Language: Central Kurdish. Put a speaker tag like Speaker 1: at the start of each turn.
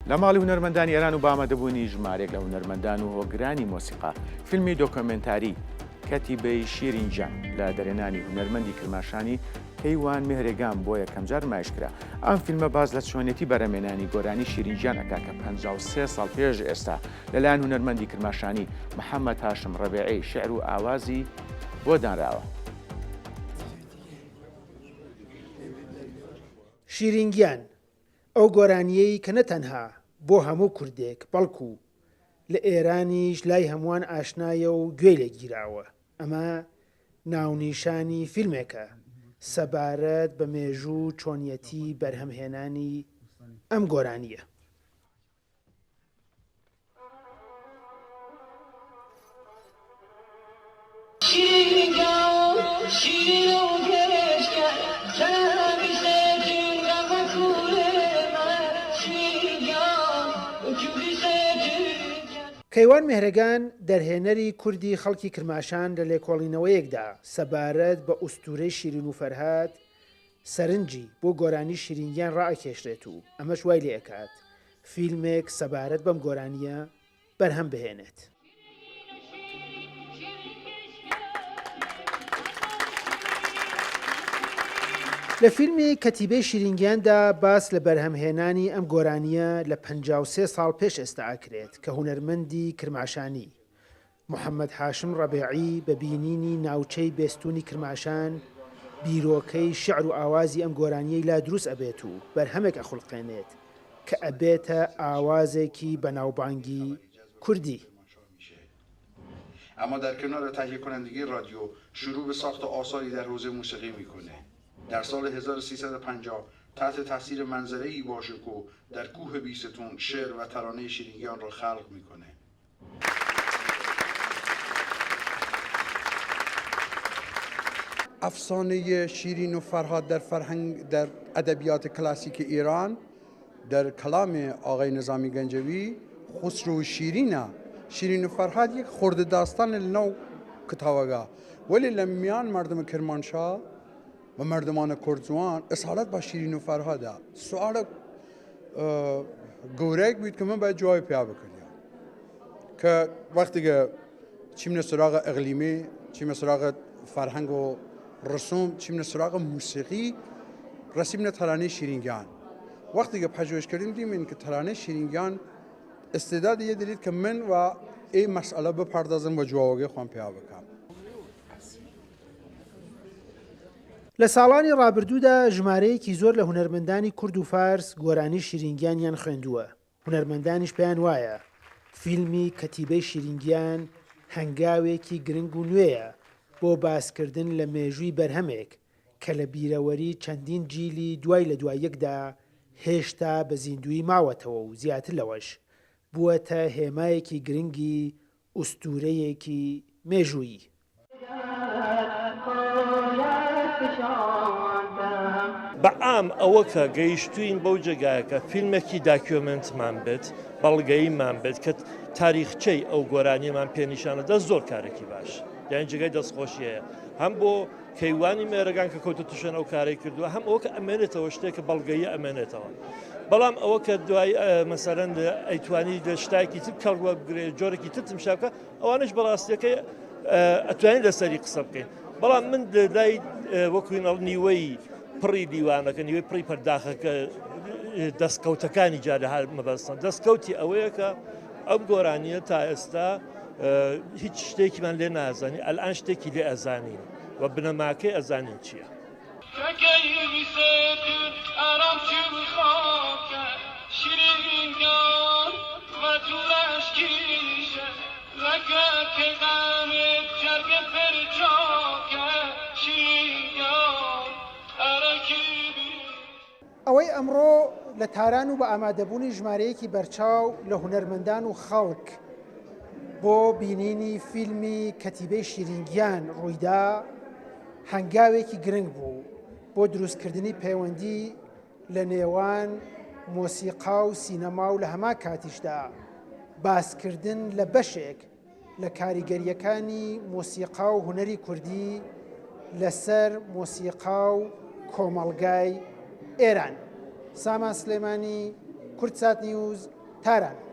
Speaker 1: لە ماڵی هونەرمەندانی ئێران و بامەدەبوونی ژمارێک لە هونەرمەندان و هۆگرانی مۆسیقا فیلمی دۆکۆمنتاری کەتیبەی شیرینجان لە دەرێنانی هونەرمەندی کرماشانی کەیوان مهرێگان بۆ یەکەم جار نمایشکرا. ئەم فیلمە باز لە چۆنێتی بەرەمێنانی گۆرانی شیرینجان ئەکا کە 53 ساڵ پێش ئێستا لەلایەن هونەرمەندی کرماشانی محەممەد هاشم ڕەبیعی شێعر و ئاوازی بۆ دانراوە.
Speaker 2: شیرینگیان ئەو گۆرانیەی کە نەتەنها بۆ هەموو کوردێک بەڵکو لە ئێرانیش لای هەمووان ئاشنایە و گوێی لێگیراوە. ئەمە ناونیشانی فیلمێکە سەبارەت بە مێژوو چۆنیەتی بەرهەمهێنانی ئەم گۆرانیە. کەیوان مهرەگان دەرهێنەری کوردی خەڵکی کرماشان لە لێکۆڵینەوەیەکدا سەبارەت بە ئوستورەی شیرین و فەرهاد سەرنجی بۆ گۆرانی شیرینگیان ڕائەکێشرێت و ئەمەش وای لێ ئەکات فیلمێک سەبارەت بەم گۆرانیە بەرهەم بهێنێت. لە فیلمی کەتیبەی شیرینگیاندا باس لە بەرهەمهێنانی ئەم گۆرانیە لە 53 ساڵ پێش ئێستا ئاکرێت کە هونەرمەندی کرماشانی محەممەد هاشم ڕەبیعی بە بینینی ناوچەی بێستوونی کرماشان بیرۆکەی شێعر و ئاوازی ئەم گۆرانیەی لا دروست ئەبێت و بەرهەمێک ئەخولقێنێت کە ئەبێتە ئاوازێکی بەناوبانگی کوردی.
Speaker 3: اما در کنار تهیه کنندگی رادیو شروع به ساخت آثاری در حوزه موسیقی میکنه. در سال 1350 تحت تاثیر منظره‌ای با شکوه در کوه بیستون شعر و ترانه شیرینگیان را خلق میکنه.
Speaker 4: افسانه شیرین و فرهاد در ادبیات کلاسیک ایران در کلام آقای نظامی گنجوی خسرو و شیرین و فرهاد یک خرده داستان نو کتابگاه ولی لمیان مردم کرمانشاه و مردمان کردزوان اصالت با شیرین و فرهاده. سوال گورگ بود که من باید جواب پیدا بکنم که وقتی که چیم سراغ اقلیمی، چیم سراغ فرهنگ و رسوم، چیم سراغ موسیقی، رسیم ترانه شیرینگیان. وقتی که پژوهش کردیم دیدیم که ترانه شیرینگیان استعداد یه دارید که من و این مسئله بپردازم و جوابگی خواهم پیدا بکنم.
Speaker 2: لە ساڵانی ڕابردوودا ژمارەیەکی زۆر لە هونەرمەندانی کورد و فارس گۆرانی شیرینگیانیان خوێندووە. هونەرمەندانیش پێیان وایە فیلمی کەتیبەی شیرینگیان هەنگاوێکی گرنگ و نوێیە بۆ باسکردن لە مێژووی بەرهەمێک کە لە بیرەوەری چەندین جیلی دوای لە دوای یەکدا هێشتا بە زیندوی ماوەتەوە و زیاتر لەوەش بووەتە هێمایەکی گرنگی ئوستورەیەکی مێژوویی.
Speaker 5: بەعام ئەوە کە گەیشتوین بەو جێگایە کە فیلمێکی داکیۆمنتمان بێت بەڵگەیمان بێت کە تاریخچەی ئەو گۆرانیمان پێنیشانەدە زۆر کارێکی باش یان جگای دەستخۆشیەیە هەم بۆ کەیوانی مێرەگان کە کەوتە تووشێن ئەو کارەی کردووە هەم ئەوە کە ئەمێنێتەوە شتێکە بەڵگەیە ئەمێنێتەوە. بەڵام ئەوە کە دوای مەسەرەن ئەیتوانی لە شتایکی تر کەڵوە بگرێت جۆرەی تر تمشاکە ئەوانش بەڕاستیەکەی ئەتوانین لەسەری قسە بکەین. بەڵام من لای وەکوینەڵ نیوەی پڕی دیوانەکە نیوەی پڕی پەرداخەکە دەستکەوتەکانی جارە هەر مەبەستن دەستکەوتی ئەوەیە کە ئەم گۆرانیە تا ئێستا هیچ شتێکیمان لێ نازانی ئەلان شتێکی لێ ئەزانین و بنەماکەی ئەزانین چییە.
Speaker 2: ئەوەی ئەمڕۆ لە تاران و بە ئامادەبوونی ژمارەیەکی بەرچاو لە هونەرمەندان و خەڵک بۆ بینینی فیلمی کەتیبەی شیرینگیان ڕوویدا هەنگاوێکی گرنگ بوو بۆ دروستکردنی پەیوەندی لە نێوان مۆسیقا و سینەما و لە هەما کاتیشدا باسکردن لە بەشێک لە کاریگەریەکانی مۆسیقا و هونەری کوردی لەسەر مۆسیقا و کۆمەڵگای ئێران. سامان سلێمانی کورتسات نیوز تاران.